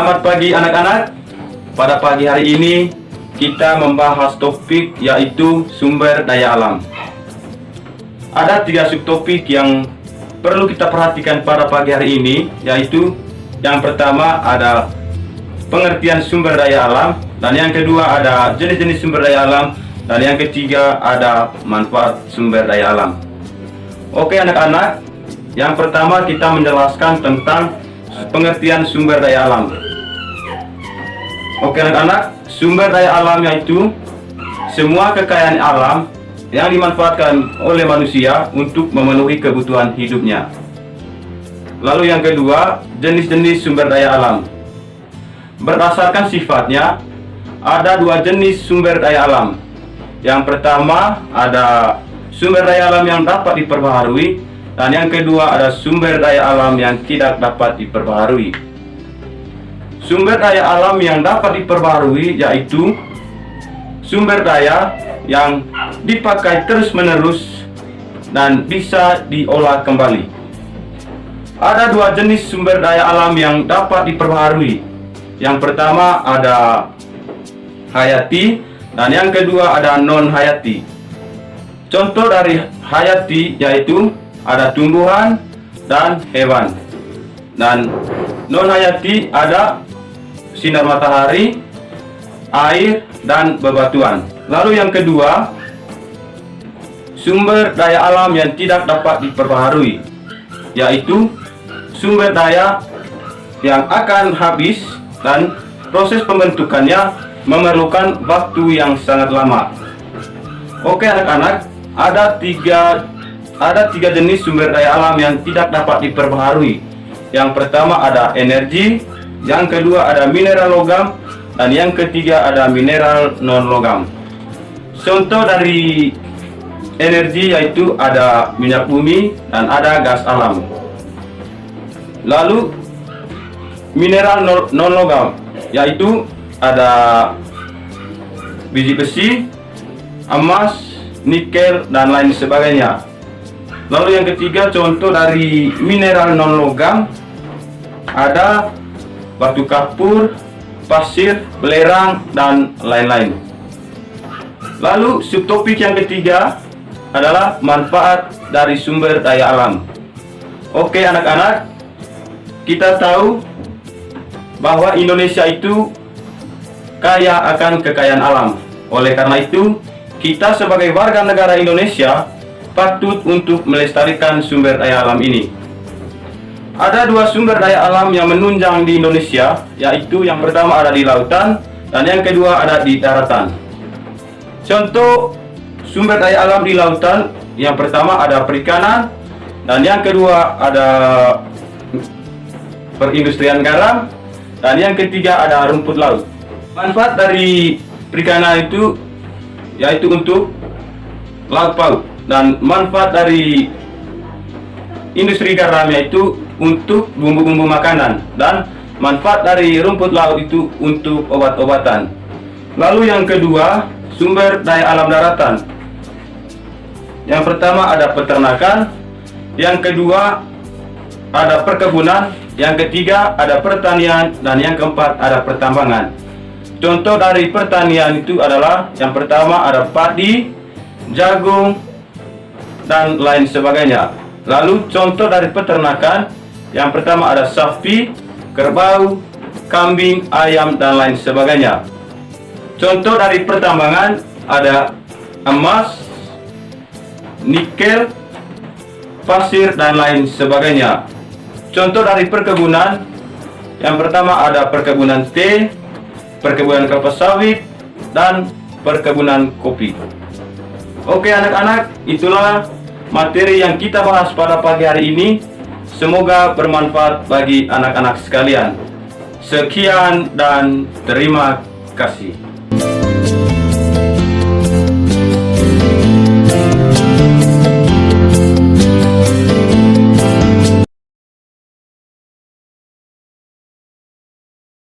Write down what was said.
Selamat pagi anak-anak. Pada pagi hari ini kita membahas topik yaitu sumber daya alam. Ada 3 subtopik yang perlu kita perhatikan pada pagi hari ini, yaitu yang pertama ada pengertian sumber daya alam, dan yang kedua ada jenis-jenis sumber daya alam, dan yang ketiga ada manfaat sumber daya alam. Oke anak-anak, yang pertama kita menjelaskan tentang pengertian sumber daya alam. Oke anak-anak, sumber daya alam yaitu semua kekayaan alam yang dimanfaatkan oleh manusia untuk memenuhi kebutuhan hidupnya. Lalu yang kedua, jenis-jenis sumber daya alam. Berdasarkan sifatnya, ada 2 jenis sumber daya alam. Yang pertama ada sumber daya alam yang dapat diperbaharui, dan yang kedua ada sumber daya alam yang tidak dapat diperbaharui. Sumber daya alam yang dapat diperbaharui yaitu sumber daya yang dipakai terus-menerus dan bisa diolah kembali. Ada 2 jenis sumber daya alam yang dapat diperbaharui. Yang pertama ada hayati, dan yang kedua ada non-hayati. Contoh dari hayati yaitu ada tumbuhan dan hewan, dan non-hayati ada sinar matahari, air, dan bebatuan. Lalu yang kedua, sumber daya alam yang tidak dapat diperbaharui, yaitu sumber daya yang akan habis dan proses pembentukannya memerlukan waktu yang sangat lama. Oke anak-anak, ada tiga jenis sumber daya alam yang tidak dapat diperbaharui. Yang pertama ada energi, yang kedua ada mineral logam, dan yang ketiga ada mineral non logam. Contoh dari energi yaitu ada minyak bumi dan ada gas alam. Lalu mineral non logam yaitu ada biji besi, emas, nikel, dan lain sebagainya. Lalu yang ketiga, contoh dari mineral non logam ada batu kapur, pasir, belerang, dan lain-lain. Lalu subtopik yang ketiga adalah manfaat dari sumber daya alam. Oke anak-anak, kita tahu bahwa Indonesia itu kaya akan kekayaan alam. Oleh karena itu, kita sebagai warga negara Indonesia patut untuk melestarikan sumber daya alam ini. Ada 2 sumber daya alam yang menunjang di Indonesia, yaitu yang pertama ada di lautan dan yang kedua ada di daratan. Contoh sumber daya alam di lautan, yang pertama ada perikanan, dan yang kedua ada perindustrian garam, dan yang ketiga ada rumput laut. Manfaat dari perikanan itu yaitu untuk laut pauk, dan manfaat dari industri garam yaitu untuk bumbu-bumbu makanan, dan manfaat dari rumput laut itu untuk obat-obatan. Lalu yang kedua, sumber daya alam daratan. Yang pertama ada peternakan, yang kedua ada perkebunan, yang ketiga ada pertanian, dan yang keempat ada pertambangan. Contoh dari pertanian itu adalah yang pertama ada padi, jagung, dan lain sebagainya. Lalu contoh dari peternakan, yang pertama ada sapi, kerbau, kambing, ayam, dan lain sebagainya. Contoh dari pertambangan ada emas, nikel, pasir, dan lain sebagainya. Contoh dari perkebunan, yang pertama ada perkebunan teh, perkebunan kelapa sawit, dan perkebunan kopi. Oke anak-anak, itulah materi yang kita bahas pada pagi hari ini. Semoga bermanfaat bagi anak-anak sekalian. Sekian dan terima kasih.